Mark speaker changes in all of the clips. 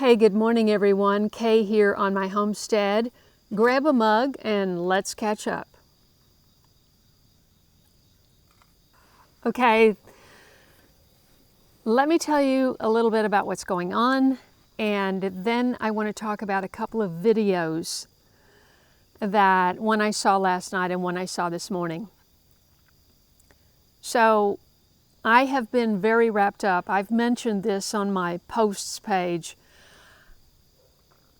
Speaker 1: Hey, good morning everyone. Kaye here on my homestead. Grab a mug and let's catch up. Okay, let me tell you a little bit about what's going on, and then I want to talk about a couple of videos that one I saw last night and one I saw this morning. So I have been very wrapped up. I've mentioned this on my posts page.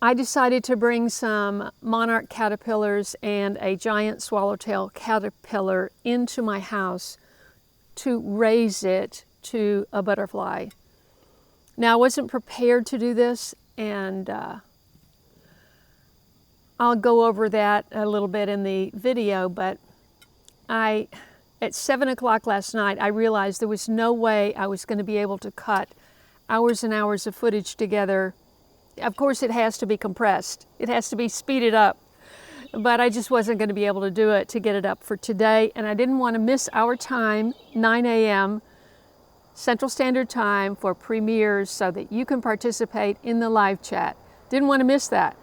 Speaker 1: I decided to bring some monarch caterpillars and a giant swallowtail caterpillar into my house to raise it to a butterfly. Now, I wasn't prepared to do this, and I'll go over that a little bit in the video, but at 7 o'clock last night, I realized there was no way I was going to be able to cut hours and hours of footage together. Of course, it has to be compressed. It has to be speeded up. But I just wasn't going to be able to do it to get it up for today. And I didn't want to miss our time, 9 a.m. Central Standard Time for premieres so that you can participate in the live chat. Didn't want to miss that.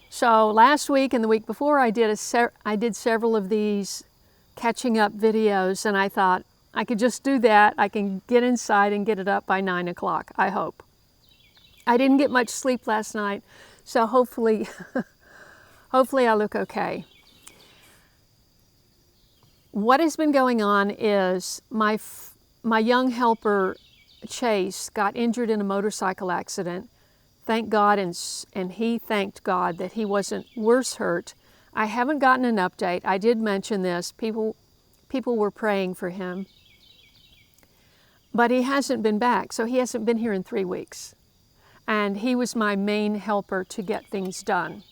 Speaker 1: So last week and the week before, I did several of these catching up videos, and I thought, I could just do that. I can get inside and get it up by 9 o'clock, I hope. I didn't get much sleep last night, so hopefully, hopefully I look okay. What has been going on is my young helper, Chase, got injured in a motorcycle accident. Thank God, and he thanked God that he wasn't worse hurt. I haven't gotten an update. I did mention this. People were praying for him. But he hasn't been back, so he hasn't been here in 3 weeks. And he was my main helper to get things done.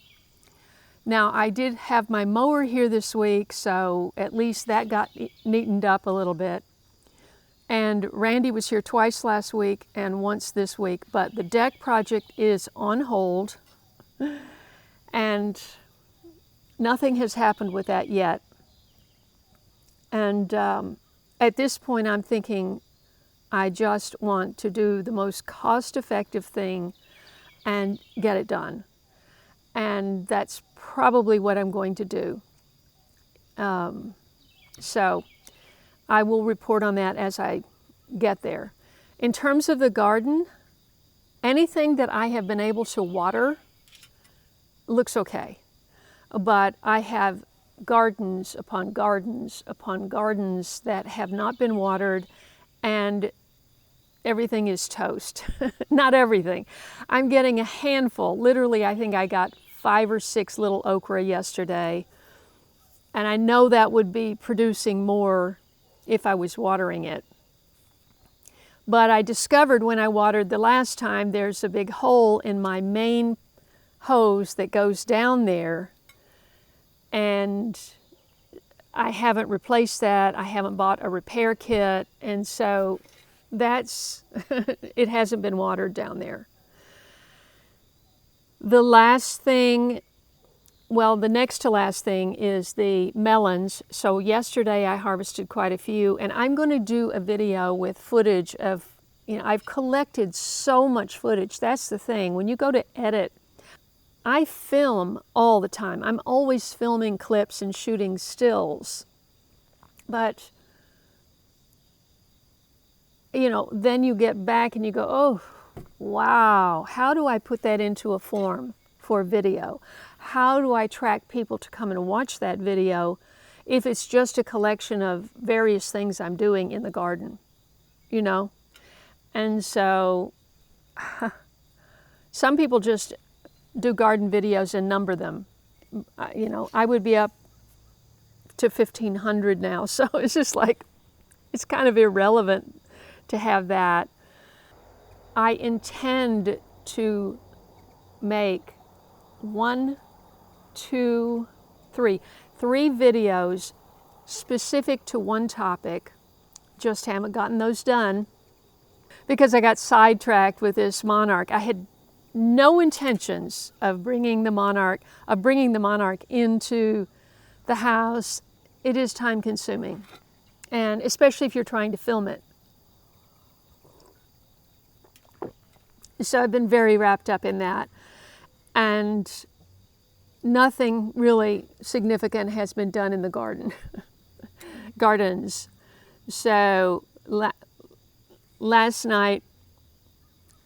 Speaker 1: Now, I did have my mower here this week, so at least that got neatened up a little bit. And Randy was here twice last week and once this week, but the deck project is on hold, and nothing has happened with that yet. And at this point, I'm thinking, I just want to do the most cost-effective thing and get it done. And that's probably what I'm going to do. So I will report on that as I get there. In terms of the garden, anything that I have been able to water looks okay. But I have gardens upon gardens upon gardens that have not been watered, and everything is toast. Not everything. I'm getting a handful. Literally, I think I got 5 or 6 little okra yesterday, and I know that would be producing more if I was watering it. But I discovered when I watered the last time, there's a big hole in my main hose that goes down there, and I haven't replaced that. I haven't bought a repair kit, and so that's it hasn't been watered down there. The last thing, well, the next to last thing is the melons. So yesterday I harvested quite a few, and I'm going to do a video with footage of, I've collected so much footage. That's the thing. When you go to edit, I film all the time. I'm always filming clips and shooting stills. But, then you get back and you go, oh, wow, how do I put that into a form for video? How do I track people to come and watch that video if it's just a collection of various things I'm doing in the garden, And so some people just do garden videos and number them. I would be up to 1,500 now, so it's just like, it's kind of irrelevant to have that. I intend to make 3 videos specific to one topic. Just haven't gotten those done because I got sidetracked with this monarch. I had no intentions of bringing the monarch into the house. It is time consuming. and especially if you're trying to film it. So I've been very wrapped up in that, and nothing really significant has been done in the gardens. So last night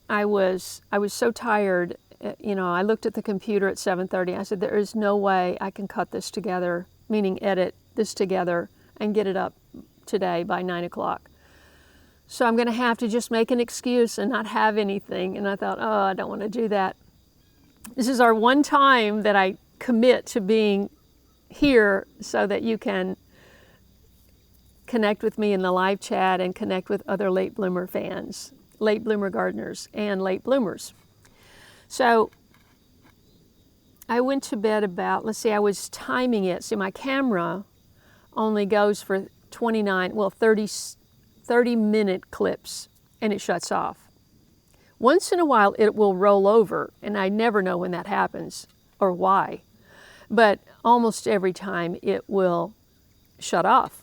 Speaker 1: I was so tired. You know, I looked at the computer at 7:30. I said, there is no way I can cut this together, meaning edit this together and get it up today by 9 o'clock. So I'm going to have to just make an excuse and not have anything. And I thought, oh, I don't want to do that. This is our one time that I commit to being here so that you can connect with me in the live chat and connect with other late bloomer fans, late bloomer gardeners, and late bloomers. So I went to bed about, let's see, I was timing it. See, my camera only goes for 30-minute clips, and it shuts off. Once in a while, it will roll over, and I never know when that happens or why. But almost every time, it will shut off.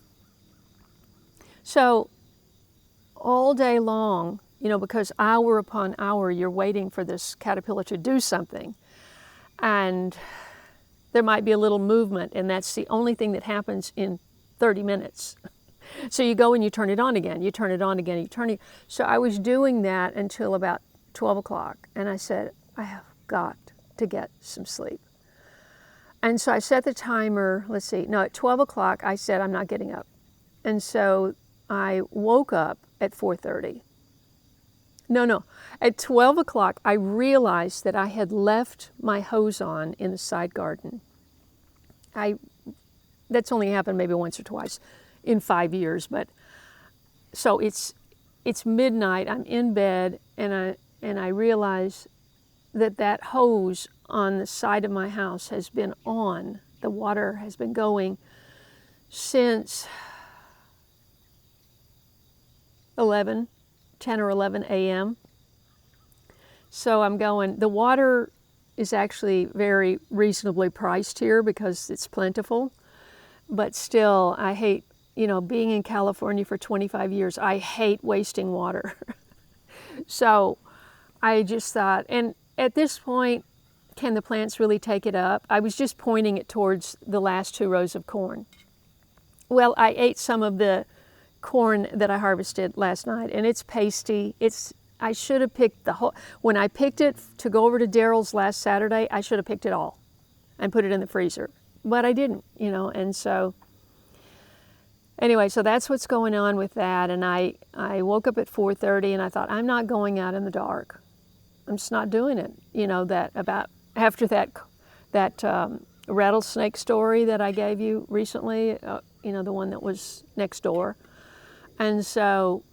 Speaker 1: So all day long, you know, because hour upon hour, you're waiting for this caterpillar to do something. And there might be a little movement, and that's the only thing that happens in 30 minutes. So you go and you turn it on again, you turn it on again, you turn it. So I was doing that until about 12 o'clock, and I said, I have got to get some sleep. And so I set the timer, let's see, no, at 12 o'clock, I said, I'm not getting up. And so I woke up at 4:30. No, at 12 o'clock, I realized that I had left my hose on in the side garden. That's only happened maybe once or twice in 5 years, but so it's midnight, I'm in bed, and I realize that hose on the side of my house has been on. The water has been going since 10 or 11 a.m. So I'm going, the water is actually very reasonably priced here because it's plentiful, but still I hate, you know, being in California for 25 years, I hate wasting water. So I just thought, and at this point, can the plants really take it up? I was just pointing it towards the last 2 rows of corn. Well, I ate some of the corn that I harvested last night, and it's pasty. I should have picked the whole, when I picked it to go over to Daryl's last Saturday, I should have picked it all and put it in the freezer, but I didn't, you know, and so anyway, so that's what's going on with that. And I woke up at 4:30 and I thought, I'm not going out in the dark. I'm just not doing it. You know, that about after that rattlesnake story that I gave you recently, you know, the one that was next door. And so,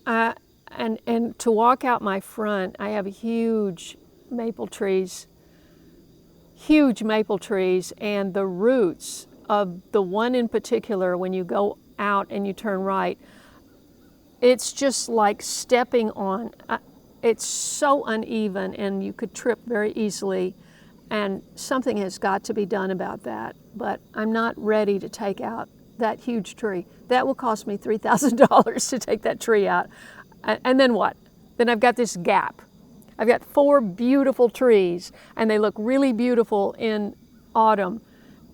Speaker 1: and to walk out my front, I have huge maple trees, and the roots of the one in particular, when you go out and you turn right, it's just like stepping on, it's so uneven and you could trip very easily, and something has got to be done about that. But I'm not ready to take out that huge tree. That will cost me $3,000 to take that tree out. And then what? Then I've got this gap. I've got 4 beautiful trees, and they look really beautiful in autumn,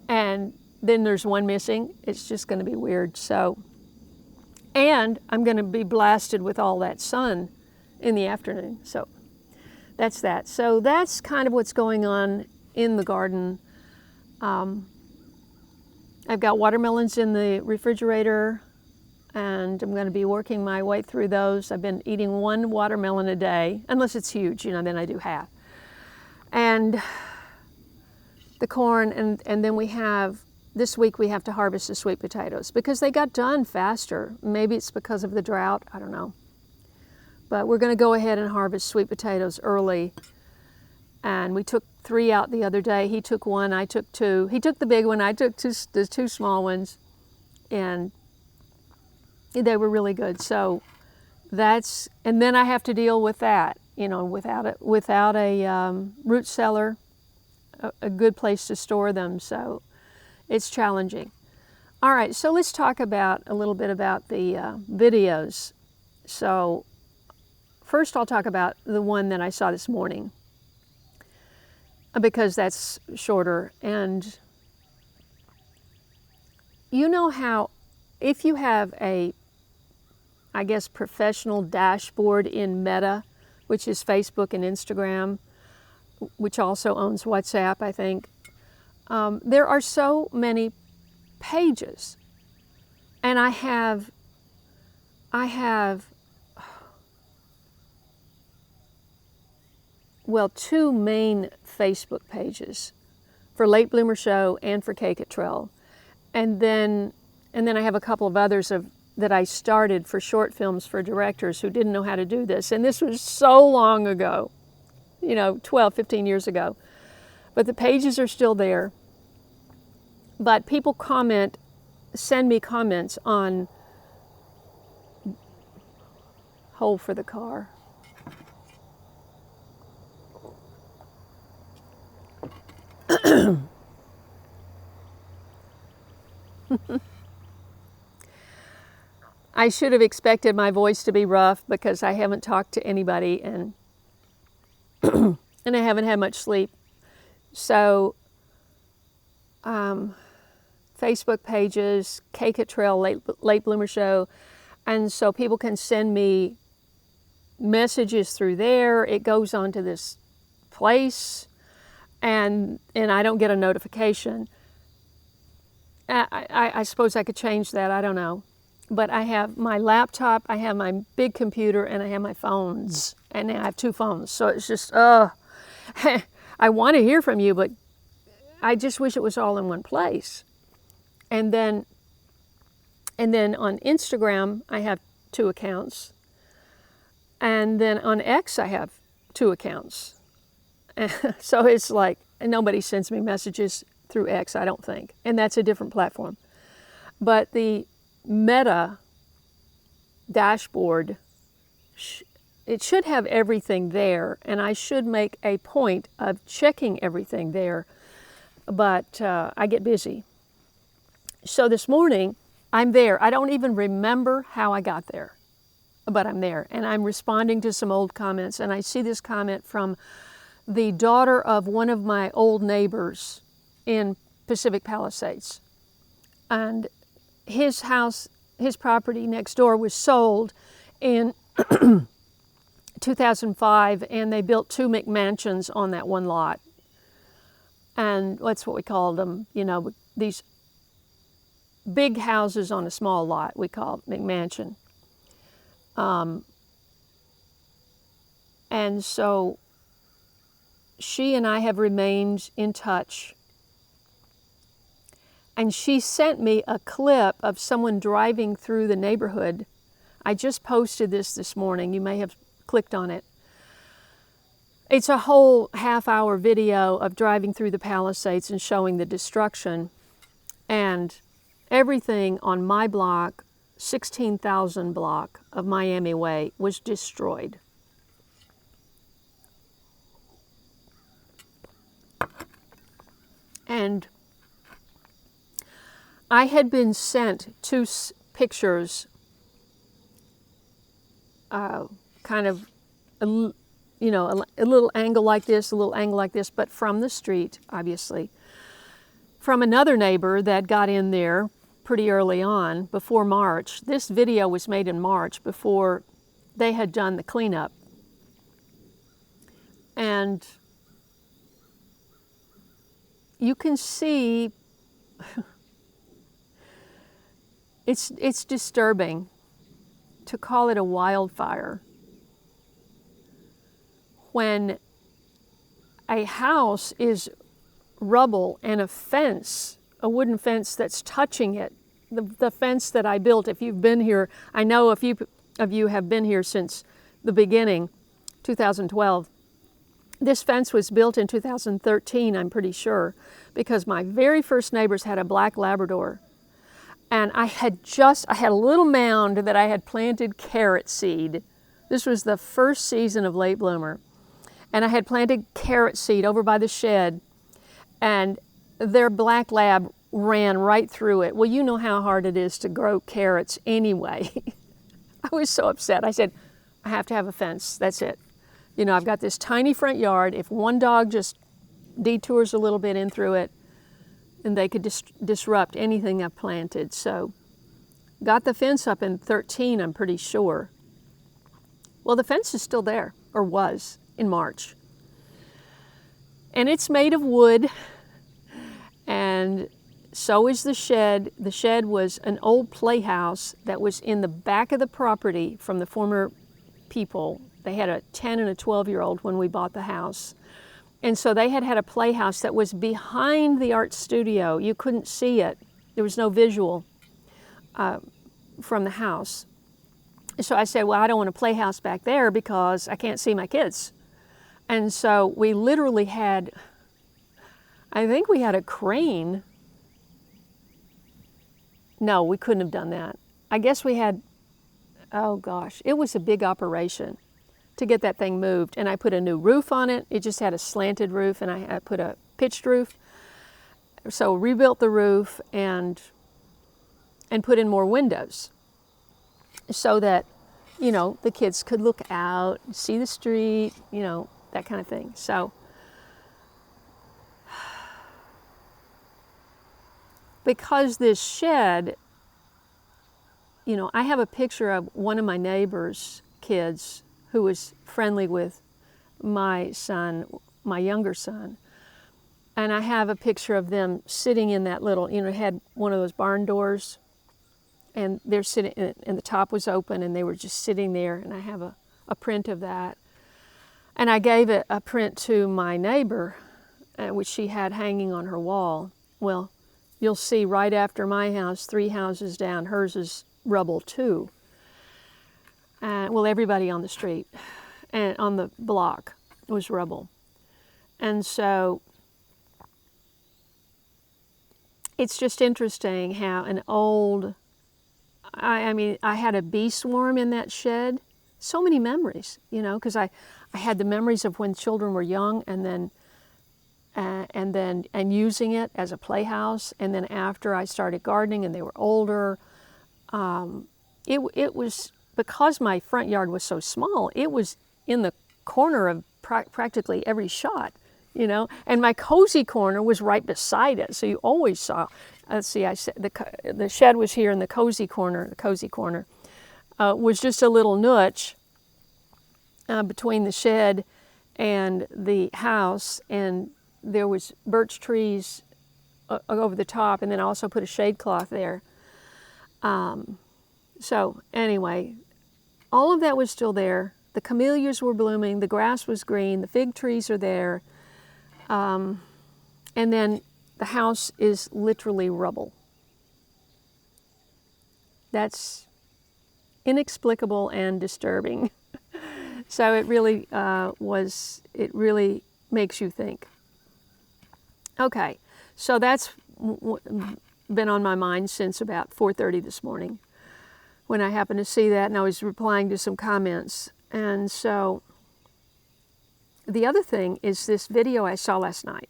Speaker 1: and then there's one missing. It's just going to be weird. So, and I'm going to be blasted with all that sun in the afternoon. So that's that. So that's kind of what's going on in the garden. I've got watermelons in the refrigerator, and I'm going to be working my way through those. I've been eating 1 watermelon a day, unless it's huge, you know, then I do half. And the corn, and then we have, this week we have to harvest the sweet potatoes because they got done faster. Maybe it's because of the drought, I don't know. But we're going to go ahead and harvest sweet potatoes early. And we took 3 out the other day. He took 1, I took 2. He took the big one, I took the 2 small ones. And they were really good. So that's, and then I have to deal with that, you know, without a root cellar, a good place to store them. So it's challenging. All right, so let's talk about a little bit about the videos. So first I'll talk about the one that I saw this morning, because that's shorter. And you know how if you have a, I guess, professional dashboard in Meta, which is Facebook and Instagram, which also owns WhatsApp, I think, there are so many pages. And I have well, two main Facebook pages for Late Bloomer Show and for Kaye Kittrell. And then I have a couple of others that I started for short films for directors who didn't know how to do this. And this was so long ago, 12, 15 years ago. But the pages are still there. But people send me comments on, hold for the car. I should have expected my voice to be rough because I haven't talked to anybody and and I haven't had much sleep. So Facebook pages, Kaye Kittrell, Late Bloomer Show, and so people can send me messages through there. It goes on to this place, and I don't get a notification. I suppose I could change that, I don't know. But I have my laptop, I have my big computer, and I have my phones. And I have two phones, so it's just, I want to hear from you, but I just wish it was all in one place. And then on Instagram, I have 2 accounts. And then on X, I have 2 accounts. So it's like, nobody sends me messages through X, I don't think. And that's a different platform. But the Meta dashboard, it should have everything there, and I should make a point of checking everything there, but I get busy. So this morning, I'm there. I don't even remember how I got there, but I'm there, and I'm responding to some old comments, and I see this comment from the daughter of one of my old neighbors in Pacific Palisades. And his house, his property next door was sold in 2005, and they built 2 McMansions on that one lot. And that's what we called them, these big houses on a small lot, we call it McMansion. And so she and I have remained in touch. And she sent me a clip of someone driving through the neighborhood. I just posted this morning. You may have clicked on it. It's a whole half-hour video of driving through the Palisades and showing the destruction. And everything on my block, 16,000 block of Miami Way, was destroyed. And I had been sent 2 pictures, kind of, a little angle like this, a little angle like this, but from the street, obviously, from another neighbor that got in there pretty early on, before March. This video was made in March, before they had done the cleanup. And you can see it's disturbing to call it a wildfire when a house is rubble and a fence, a wooden fence that's touching it. The fence that I built, if you've been here, I know a few of you have been here since the beginning, 2012. This fence was built in 2013, I'm pretty sure, because my very first neighbors had a black Labrador. And I had a little mound that I had planted carrot seed. This was the first season of Late Bloomer. And I had planted carrot seed over by the shed. And their black lab ran right through it. Well, you know how hard it is to grow carrots anyway. I was so upset. I said, I have to have a fence. That's it. You know, I've got this tiny front yard. If one dog just detours a little bit in through it, and they could disrupt anything I've planted. So got the fence up in 13, I'm pretty sure. Well, the fence is still there, or was, in March. And it's made of wood, and so is the shed. The shed was an old playhouse that was in the back of the property from the former people. They had a 10 and a 12-year-old when we bought the house. And so they had a playhouse that was behind the art studio. You couldn't see it. There was no visual from the house. So I said, well, I don't want a playhouse back there because I can't see my kids. And so we literally had, I think we had a crane. No, we couldn't have done that. I guess we had, oh gosh, it was a big operation to get that thing moved. And I put a new roof on it. It just had a slanted roof, and I put a pitched roof. So rebuilt the roof and put in more windows so that, you know, the kids could look out, see the street, you know, that kind of thing. So because this shed, you know, I have a picture of one of my neighbor's kids who was friendly with my son, my younger son. And I have a picture of them sitting in that little, you know, had one of those barn doors, and they're sitting, and the top was open, and they were just sitting there, and I have a print of that. And I gave it a print to my neighbor, which she had hanging on her wall. Well, you'll see right after my house, 3 houses down, hers is rubble too. Well, everybody on the street and on the block was rubble. And so it's just interesting how an old, I mean, I had a bee swarm in that shed. So many memories, you know, because I had the memories of when children were young, and using it as a playhouse. And then after I started gardening and they were older, it was, because my front yard was so small, it was in the corner of practically every shot, you know, and my cozy corner was right beside it. So you always saw, let's see, I said the shed was here, and the cozy corner was just a little niche between the shed and the house, and there was birch trees over the top, and then I also put a shade cloth there. So anyway, all of that was still there. The camellias were blooming, the grass was green, the fig trees are there, and then the house is literally rubble. That's inexplicable and disturbing. So it really it really makes you think. Okay, so that's been on my mind since about 4:30 this morning when I happened to see that, and I was replying to some comments. And so the other thing is this video I saw last night.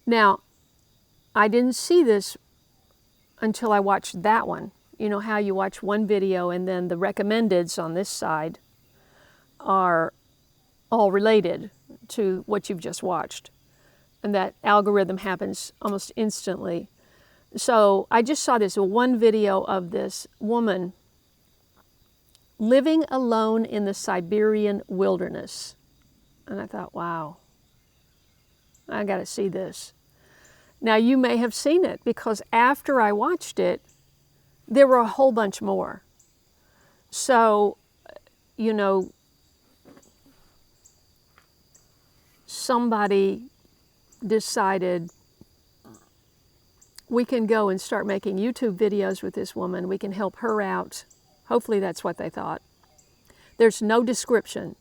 Speaker 1: Now, I didn't see this until I watched that one. You know how you watch one video and then the recommendeds on this side are all related to what you've just watched. And that algorithm happens almost instantly. So I just saw this one video of this woman living alone in the Siberian wilderness. And I thought, wow, I got to see this. Now, you may have seen it, because after I watched it, there were a whole bunch more. So, you know, somebody decided we can go and start making YouTube videos with this woman. We can help her out. Hopefully that's what they thought. There's no description.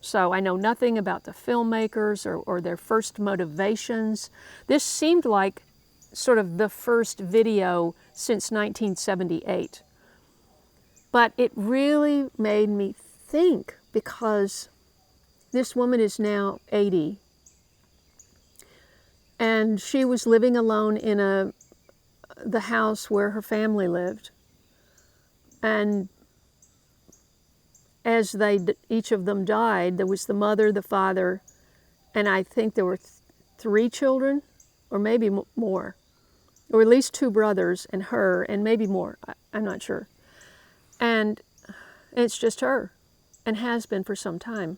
Speaker 1: So I know nothing about the filmmakers or their first motivations. This seemed like sort of the first video since 1978. But it really made me think, because this woman is now 80. And she was living alone in the house where her family lived. And as each of them died, there was the mother, the father, and I think there were 3 children, or maybe more, or at least 2 brothers and her, and maybe more. I'm not sure. And it's just her, and has been for some time.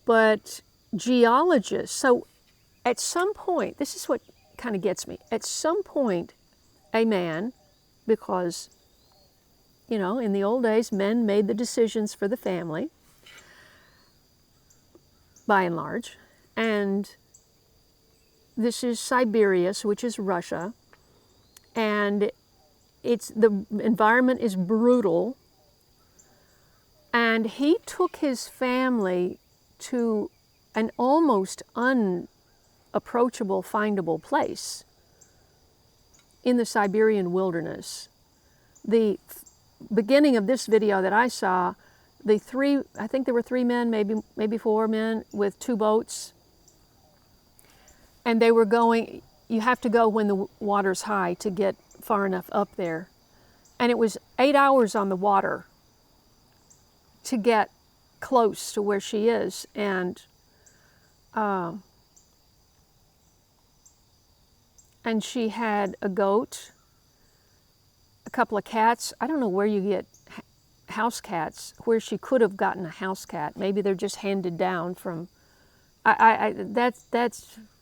Speaker 1: But geologists, so at some point, this is what kind of gets me. At some point, a man, because, you know, in the old days, men made the decisions for the family, by and large. And this is Siberia, which is Russia. And the environment is brutal. And he took his family to an almost unapproachable, findable place in the Siberian wilderness. The beginning of this video that I saw, I think there were 3 men, maybe 4 men with 2 boats. And they were going, you have to go when the water's high to get far enough up there. And it was 8 hours on the water to get close to where she is. And she had a goat, a couple of cats. I don't know where you get house cats, where she could have gotten a house cat. Maybe they're just handed down from, that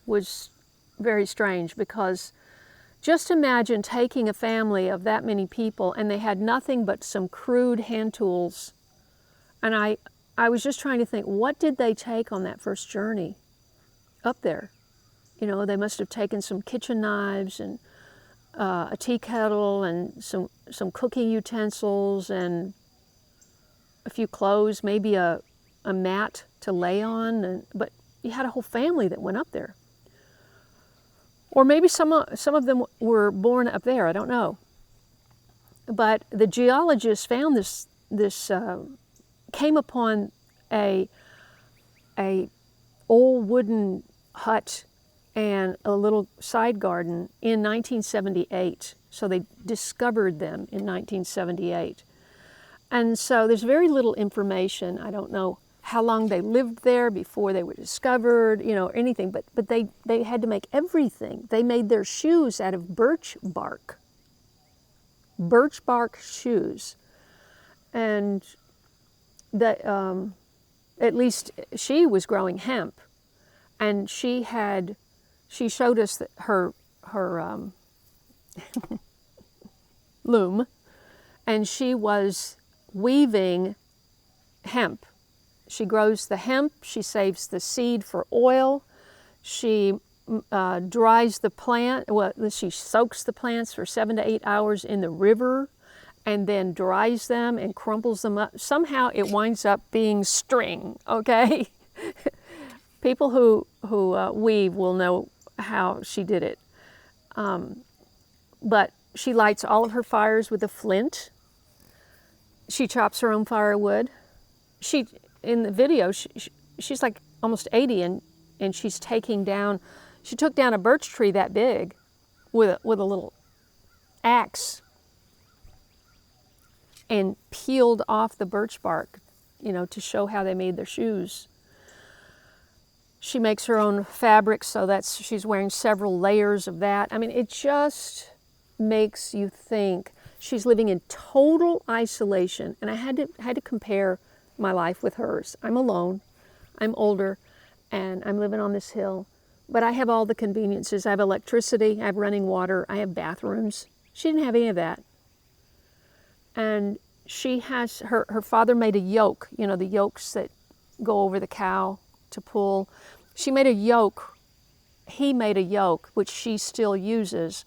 Speaker 1: was very strange, because just imagine taking a family of that many people and they had nothing but some crude hand tools. And I was just trying to think, what did they take on that first journey up there? You know, they must have taken some kitchen knives and a tea kettle and some cooking utensils and a few clothes, maybe a mat to lay on. But you had a whole family that went up there. Or maybe some of them were born up there, I don't know. But the geologists found this came upon a old wooden hut and a little side garden in 1978. So they discovered them in 1978. And so there's very little information. I don't know how long they lived there before they were discovered, you know, or anything, but they had to make everything. They made their shoes out of birch bark shoes. And that, at least she was growing hemp, and she showed us that her loom, and she was weaving hemp. She grows the hemp, she saves the seed for oil, she dries the plant, well, she soaks the plants for 7 to 8 hours in the river, and then dries them and crumples them up. Somehow it winds up being string, okay? People who weave will know how she did it. But she lights all of her fires with a flint. She chops her own firewood. In the video, she's like almost 80, and she took down a birch tree that big with a little axe and peeled off the birch bark, you know, to show how they made their shoes. She makes her own fabric, so she's wearing several layers of that. I mean, it just makes you think she's living in total isolation. And I had to compare my life with hers. I'm alone, I'm older, and I'm living on this hill, but I have all the conveniences. I have electricity, I have running water, I have bathrooms. She didn't have any of that. And she has, her father made a yoke, you know, the yokes that go over the cow to pull. He made a yoke, which she still uses,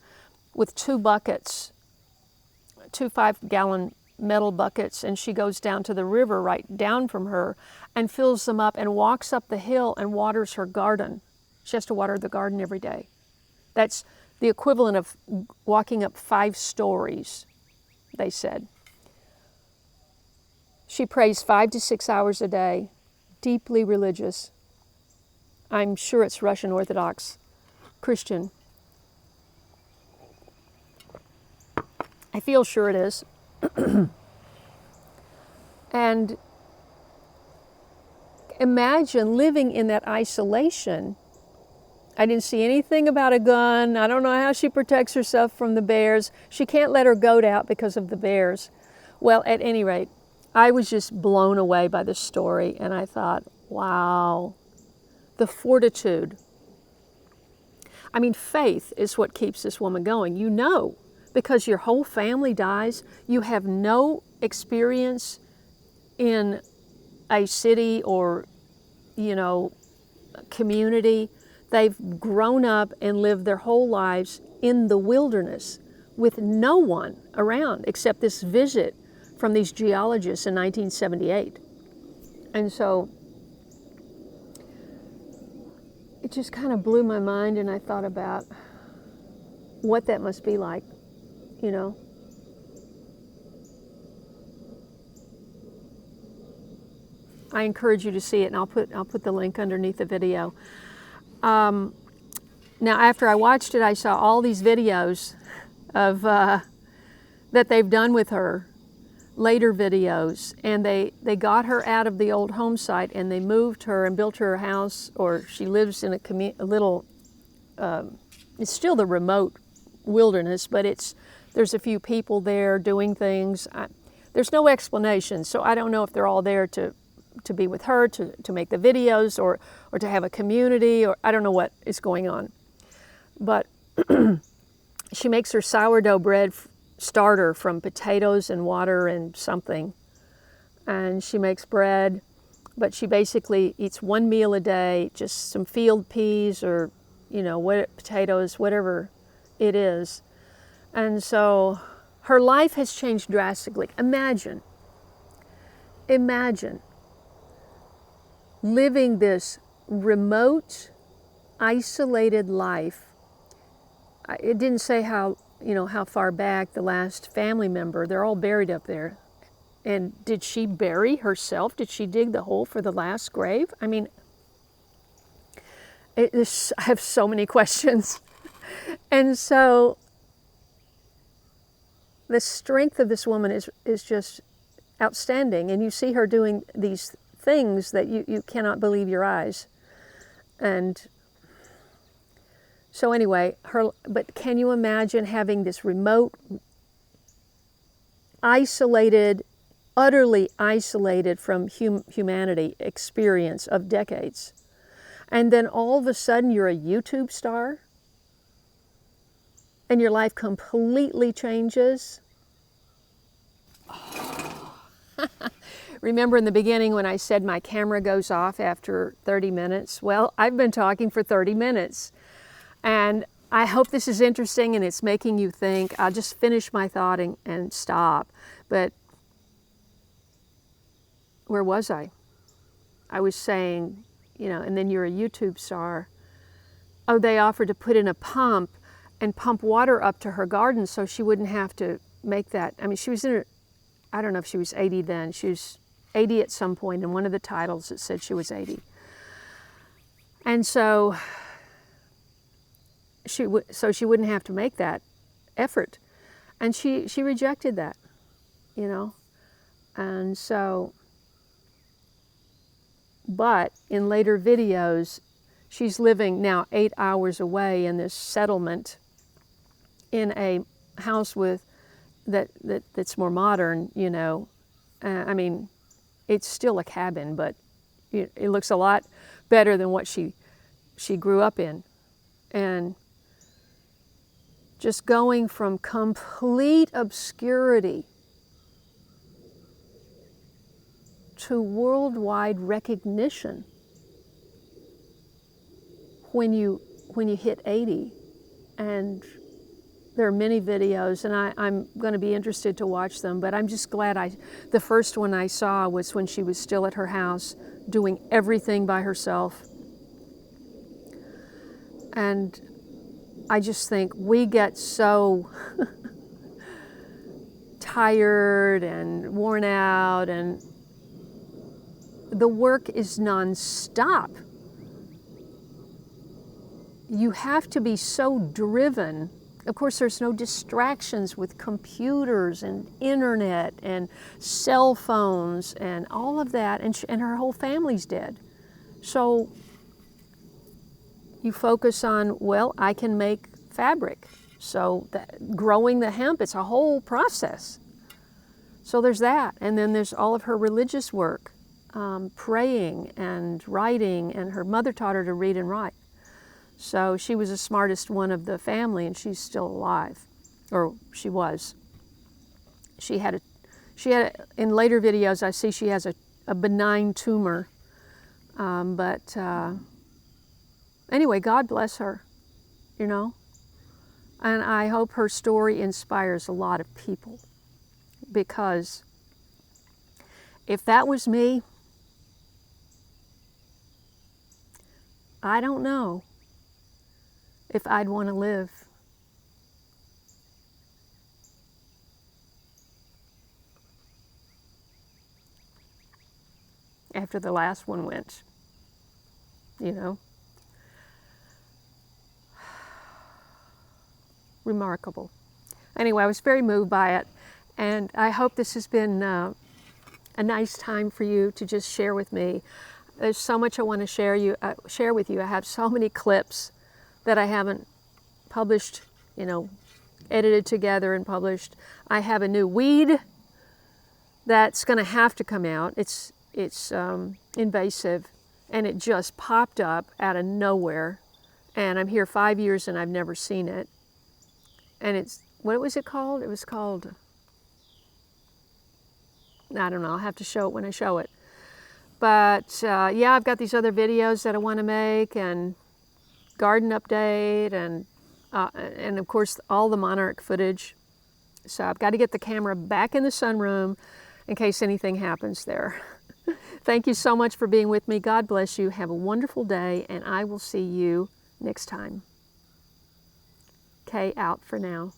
Speaker 1: with 2 buckets, 2 5-gallon metal buckets, and she goes down to the river right down from her and fills them up and walks up the hill and waters her garden. She has to water the garden every day. That's the equivalent of walking up 5 stories, they said. She prays 5 to 6 hours a day, deeply religious. I'm sure it's Russian Orthodox. Christian. I feel sure it is. And imagine living in that isolation. I didn't see anything about a gun. I don't know how she protects herself from the bears. She can't let her goat out because of the bears. Well, at any rate, I was just blown away by this story, and I thought, wow, the fortitude. I mean, faith is what keeps this woman going. You know, because your whole family dies, you have no experience in a city or, you know, community. They've grown up and lived their whole lives in the wilderness with no one around except this visit from these geologists in 1978. And so it just kind of blew my mind, and I thought about what that must be like, you know. I encourage you to see it, and I'll put the link underneath the video. Now, after I watched it, I saw all these videos of that they've done with her, later videos, and they got her out of the old home site, and they moved her and built her a house, or she lives in a little, it's still the remote wilderness, but there's a few people there doing things. There's no explanation, so I don't know if they're all there to be with her, to make the videos, or to have a community, or I don't know what is going on. But she makes her sourdough bread starter from potatoes and water and something. And she makes bread, but she basically eats one meal a day, just some field peas or, you know, potatoes, whatever it is. And so her life has changed drastically. Imagine living this remote, isolated life. It didn't say how far back the last family member, they're all buried up there. And did she bury herself? Did she dig the hole for the last grave? I mean, I have so many questions. And so the strength of this woman is just outstanding. And you see her doing these things that you cannot believe your eyes. And so anyway, but can you imagine having this remote, isolated, utterly isolated from humanity experience of decades? And then all of a sudden you're a YouTube star and your life completely changes. Remember in the beginning when I said my camera goes off after 30 minutes? Well, I've been talking for 30 minutes. And I hope this is interesting and it's making you think. I'll just finish my thought and stop. But where was I? I was saying, you know, and then you're a YouTube star. Oh, they offered to put in a pump and pump water up to her garden so she wouldn't have to make that. I mean, she was in her, I don't know if she was 80 then. She was 80 at some point. In one of the titles it said she was 80. And so she wouldn't have to make that effort. And she rejected that, you know. And so, but in later videos, she's living now 8 hours away in this settlement in a house that's more modern, you know. I mean, it's still a cabin, but it looks a lot better than what she grew up in. And just going from complete obscurity to worldwide recognition when you hit 80. And there are many videos, and I'm going to be interested to watch them, but I'm just glad the first one I saw was when she was still at her house doing everything by herself. And I just think we get so tired and worn out, and the work is nonstop. you have to be so driven. Of course, there's no distractions with computers and internet and cell phones and all of that, and her whole family's dead. So you focus on, well, I can make fabric. So growing the hemp, it's a whole process. So there's that. And then there's all of her religious work, praying and writing, and her mother taught her to read and write. So she was the smartest one of the family, and she's still alive, or she was. She had in later videos, I see she has a benign tumor. Anyway, God bless her, you know. And I hope her story inspires a lot of people, because if that was me, I don't know if I'd want to live. After the last one went, you know. Remarkable. Anyway, I was very moved by it, and I hope this has been a nice time for you to just share with me. There's so much I want to share with you. I have so many clips that I haven't published, you know, edited together and published. I have a new weed that's going to have to come out. It's invasive, and it just popped up out of nowhere, and I'm here 5 years and I've never seen it. And what was it called? It was called, I don't know, I'll have to show it when I show it. But yeah, I've got these other videos that I want to make, and garden update, and of course all the monarch footage. So I've got to get the camera back in the sunroom in case anything happens there. Thank you so much for being with me. God bless you. Have a wonderful day, and I will see you next time. Kaye out for now.